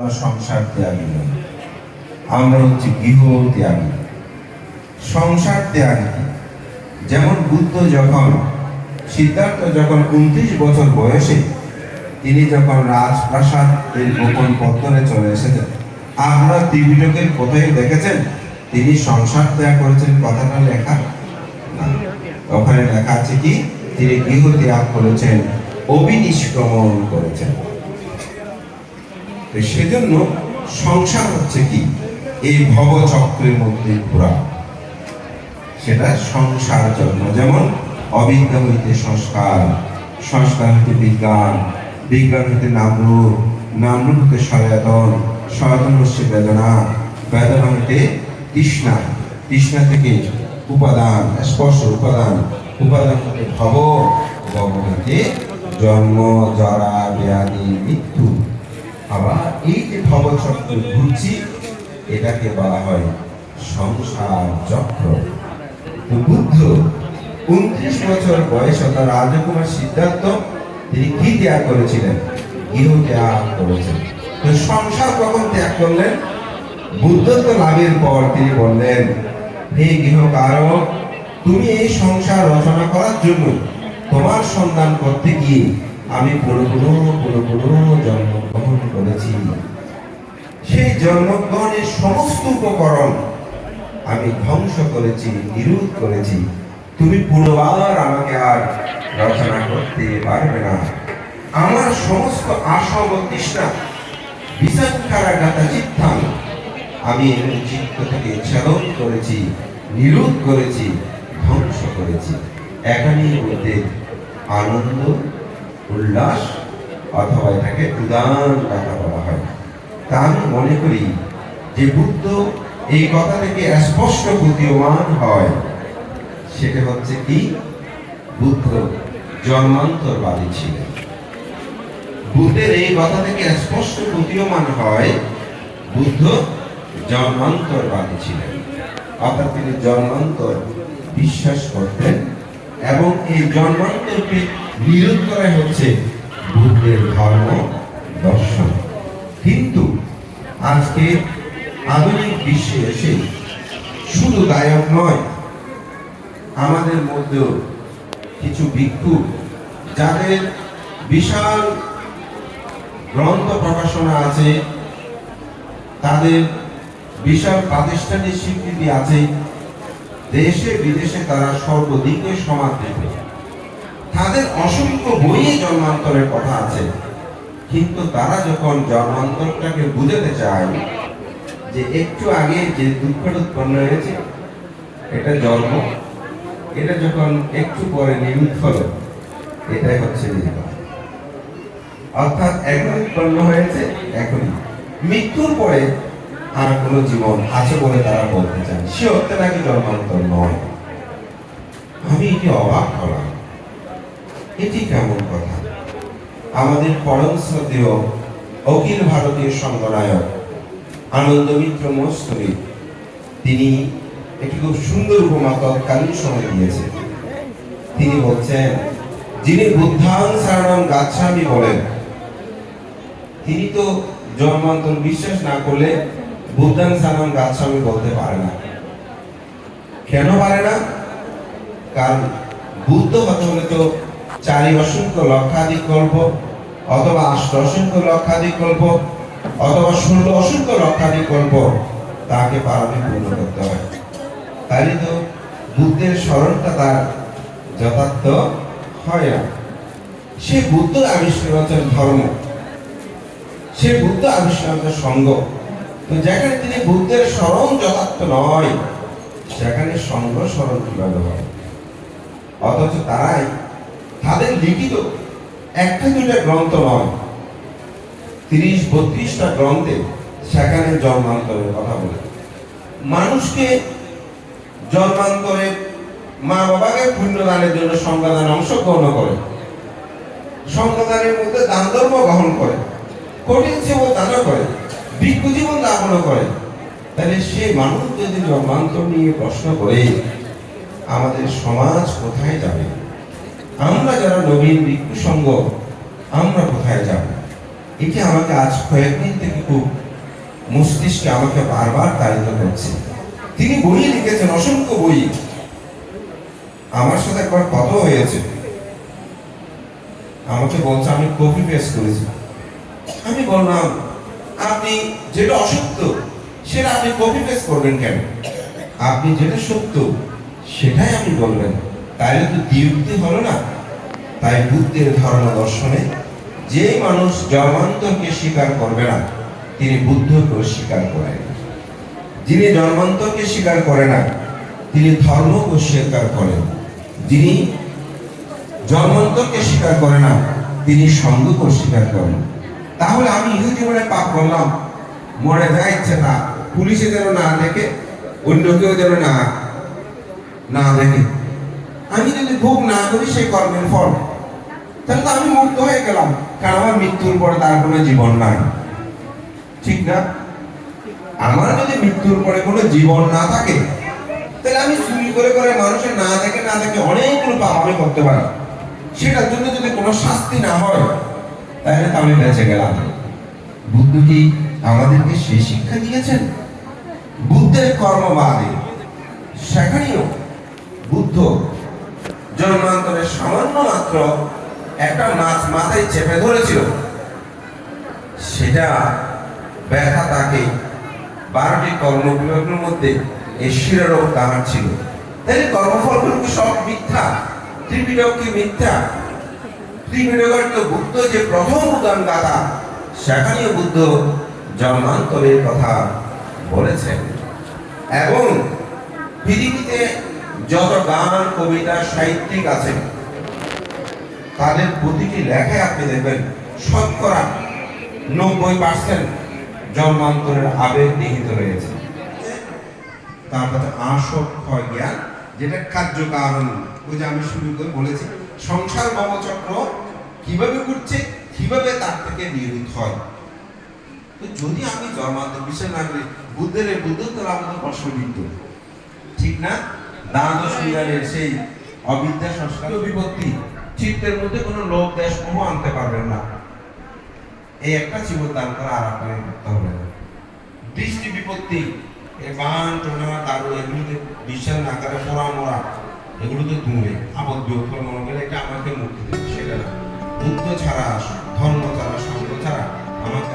সংসার ত্যাগী নই, আমরা হচ্ছে গৃহ ত্যাগী। সংসার ত্যাগ কি? যেমন বুদ্ধ যখন সিদ্ধার্থ যখন 29 বছর বয়সে তিনি যখন রাজপ্রাসাদের গোপন পত্তনে চলে এসেছেন, আপনারা ত্রিপিটকের কোথায় দেখেছেন তিনি সংসার ত্যাগ করেছেন? কথাটা লেখা না। ওখানে লেখা আছে কি তিনি গৃহ ত্যাগ করেছেন, অবিনিষ্ক্রমণ করেছেন। সেজন্য সংসার হচ্ছে কি এই ভবচক্রের মধ্যে ঘোরা, সেটা সংসার জন্ম। যেমন অবিদ্যা হইতে সংস্কার, সংস্কার হইতে বিজ্ঞান, বিজ্ঞান হইতে নামরূপ, নামরূপ হইতে সনাতন, সনাতন হচ্ছে বেদনা, বেদনা হইতে তৃষ্ণা, তৃষ্ণা থেকে উপাদান, স্পর্শ উপাদান, উপাদান হইতে ভব, ভব হইতে জন্ম, জরা, ব্যাধি, মৃত্যু। আবার এই যে ভবচক্র ঘুরছি, এটাকে বলা হয় সংসার চক্র। তো বুদ্ধ 29 বছর বয়সে তার রাজকুমার সিদ্ধার্থ তিনি কি ত্যাগ করেছিলেন? গৃহ ত্যাগ করেছেন। তো সংসার কখন ত্যাগ করলেন? বুদ্ধত্ব লাভের পর তিনি বললেন, হে গৃহকারক, তুমি এই সংসার রচনা করার জন্য তোমার সন্ধান করতে গিয়ে আমি পুরো জন্মগ্রহণ করেছি। সেই জন্মগ্রহণের সমস্ত উপকরণ আমি ধ্বংস করেছি, নিরোধ করেছি। তুমি পুনর্বার আমাকে আর রচনা করতে পারবে না। আমার সমস্ত আশা ও তৃষ্ণা বিসংখারা গাতা চিত্তাং আমি চিত্ত থেকে ছেদন করেছি, নিরোধ করেছি, ধ্বংস করেছি। এখানেই বলতে আনন্দ, উল্লাস অথবা এটাকে উদান কথা বলা হয়। তা আমি মনে করি যে বুদ্ধ এই কথা থেকে স্পষ্ট প্রতীয়মান হয়, সেটা হচ্ছে কি বুদ্ধ জন্মান্তরবাদী ছিলেন। বুদ্ধের এই কথা থেকে স্পষ্ট প্রতীয়মান হয় বুদ্ধ জন্মান্তরবাদী ছিলেন, অর্থাৎ তিনি জন্মান্তর বিশ্বাস করতেন এবং এই জন্মান্তরকে বিরোধ করা হচ্ছে বুদ্ধের ধর্ম দর্শন। কিন্তু আজকে আধুনিক বিশ্বে এসে শুধু গায়ক নয়, আমাদের মধ্যেও কিছু ভিক্ষু যাদের বিশাল গ্রন্থ প্রকাশনা আছে, তাদের বিশাল প্রাতিষ্ঠানিক স্বীকৃতি আছে, দেশে বিদেশে তারা সর্বদিকে সমাদৃত, তাদের অসংখ্য বইয়ে জন্মান্তরের কথা আছে। কিন্তু তারা যখন জন্মান্তরটাকে বুঝাতে চায় যে একটু আগে যে দুঃখটা উৎপন্ন হয়েছে এটা জন্ম, এটা যখন একটু পরে নিমিত হলো, এটাই হচ্ছে জীবন। অর্থাৎ এখন উৎপন্ন হয়েছে, এখনই মৃত্যুর পরে আর কোনো জীবন আছে বলে তারা বলতে চান, সে অর্থে নাকি জন্মান্তর নয়। আমি এটি অবাক হলাম, এটি কেমন কথা? আমাদের পরম শ্রদ্ধেয় অখিল ভারতীয় সংঘনায়ক আনন্দ মিত্র মস্তরী তিনি একটি খুব সুন্দর উপমা তৎকালীন সময় দিয়েছেন। তিনি বলছেন, যিনি বুদ্ধাং শরণং গাচ্ছামি বলেন, তিনি তো জন্মান্তর বিশ্বাস না করলে বুদ্ধাং শরণং গাচ্ছামি বলতে পারে না। কেন পারে না? কারণ বুদ্ধ হতে হলে তো 4 অসংখ্য লক্ষাধিক কল্প, অথবা 8 অসংখ্য লক্ষাধিক কল্প, অথবা 16 অসংখ্য লক্ষাধিক কল্প তাকে পারমে পূর্ণ করতে হয়। তাই তো বুদ্ধের স্মরণটা তার যথার্থ হয় না। সে বুদ্ধ আবিষ্কার করেছেন ধর্ম, সে বুদ্ধ আবিষ্কার করেছেন সঙ্গ। তো যেখানে তিনি বুদ্ধের স্মরণ যথার্থ নয়, সেখানে সঙ্গ স্মরণ কিভাবে হয়? অথচ তারাই তাদের লিখিত 1-2টা গ্রন্থ নয়, 30-32টা গ্রন্থে সেখানে জন্মান্তরের কথা বলে। মানুষকে জন্মান্তরে মা বাবাকে পুণ্যদানের জন্য সংজ্ঞাদান অংশগ্রহণ করে, সংজ্ঞাদানের মধ্যে দান ধর্ম গ্রহণ করে, কঠিন জীবন দানও করে, ভিক্ষু জীবন যাপনও করে। তাহলে সে মানুষ যদি জন্মান্তর নিয়ে প্রশ্ন করে, আমাদের সমাজ কোথায় যাবে? আমরা যারা নবীন ভিক্ষু সংঘ, আমরা কোথায় যাব? এটি আমাকে আজ কয়েকদিন থেকে খুব মস্তিষ্কে আমাকে বারবার তাড়িত করছে। তিনি বই লিখেছেন, অসংখ্য বই। আমার সাথে একবার কথা হয়েছে, আমাকে বলছে আমি কপি পেস্ট করেছি। আমি বললাম, আপনি যেটা অসত্য সেটা আপনি কপি পেস্ট করবেন কেন? আপনি যেটা সত্য সেটাই আপনি বলবেন, তাইলে তো দ্বিযুক্তি হলো না। তাই বুদ্ধের ধর্ম দর্শনে যে মানুষ জন্মান্তরকে স্বীকার করবে না, তিনি বুদ্ধকে স্বীকার করেন। যিনি জন্মান্তরকে স্বীকার করে না, তিনি ধর্মকে স্বীকার করেন। যিনি জন্মান্তরকে স্বীকার করে না, তিনি সঙ্গকে স্বীকার করেন। তাহলে আমি ইহু জীবনে পাপ করলাম, মরে যা ইচ্ছে তা, পুলিশে যেন না দেখে, অন্য কেউ যেন না দেখে, আমি যদি ভোগ না করি সেই কর্মের ফল, তাহলে তো আমি মুক্ত হয়ে গেলাম। কারণ আমার মৃত্যুর পরে তার কোনো জীবন নাই, ঠিক না? আমার যদি মৃত্যুর পরে কোনো জীবন না থাকে, তাহলে আমি চুরি করে করে মানুষের না দেখে অনেকগুলো পাপ আমি করতে পারি। সেটার জন্য যদি কোনো শাস্তি না হয়, তাহলে তো আমি বেঁচে গেলাম। বুদ্ধ কি আমাদেরকে সেই শিক্ষা দিয়েছেন? বুদ্ধের কর্মবাদে সেখানেও বুদ্ধ জন্মান্তরে সামান্য মাত্র একটা মাছ মাথায় চেপে ধরেছিল, সেটা ব্যথা তাকে 12টি কর্মবিভাগের মধ্যে এই শিরারোগ তাহার ছিল। তাই কর্মফলগুলো সব মিথ্যা, ত্রিপিটক কি মিথ্যা? ত্রিপিটকের তো বুদ্ধ যে প্রথম উদান গাথা, সেখানেও বুদ্ধ জন্মান্তরের কথা বলেছেন। এবং পৃথিবীতে যত গান, কবিতা, সাহিত্যিক আছে, তাদের প্রতিটি লেখায় আপনি দেখবেন শতকরা 90% জন্মান্তরের আবেগ নিহিত রয়েছে। তারপরে আসক্ষয় জ্ঞান, যেটা কার্যকারণ, ওই যে আমি শুরু করে বলেছি সংসার ভবচক্র কিভাবে ঘুরছে, কিভাবে তার থেকে নির্মিত হয়। তো যদি আমি জন্মান্তর বিশ্বাস না করি, বুদ্ধত্ব আমাদের প্রশ্নবিদ্ধ, ঠিক না? দ্বাদশ বিহারের সেই অবিদ্যা সংস্কার বিপত্তি, চিত্তের মধ্যে কোনো লোভ দেশ মোহ আনতে পারবেন না। এই একটা জীবন দান করা আর আপনাকে করতে হবে না। দৃষ্টি বিপত্তি, এই বান টোনা দারু, এগুলোতে বিশ্বাস না করে পোড়া মোড়া, এগুলোতে দূরে আবদ্ধ বিপদ মনে করে এটা আমাকে মুক্তি দেবে, সেটা না। বুদ্ধ ছাড়া, ধর্ম ছাড়া, সঙ্গ ছাড়া আমাকে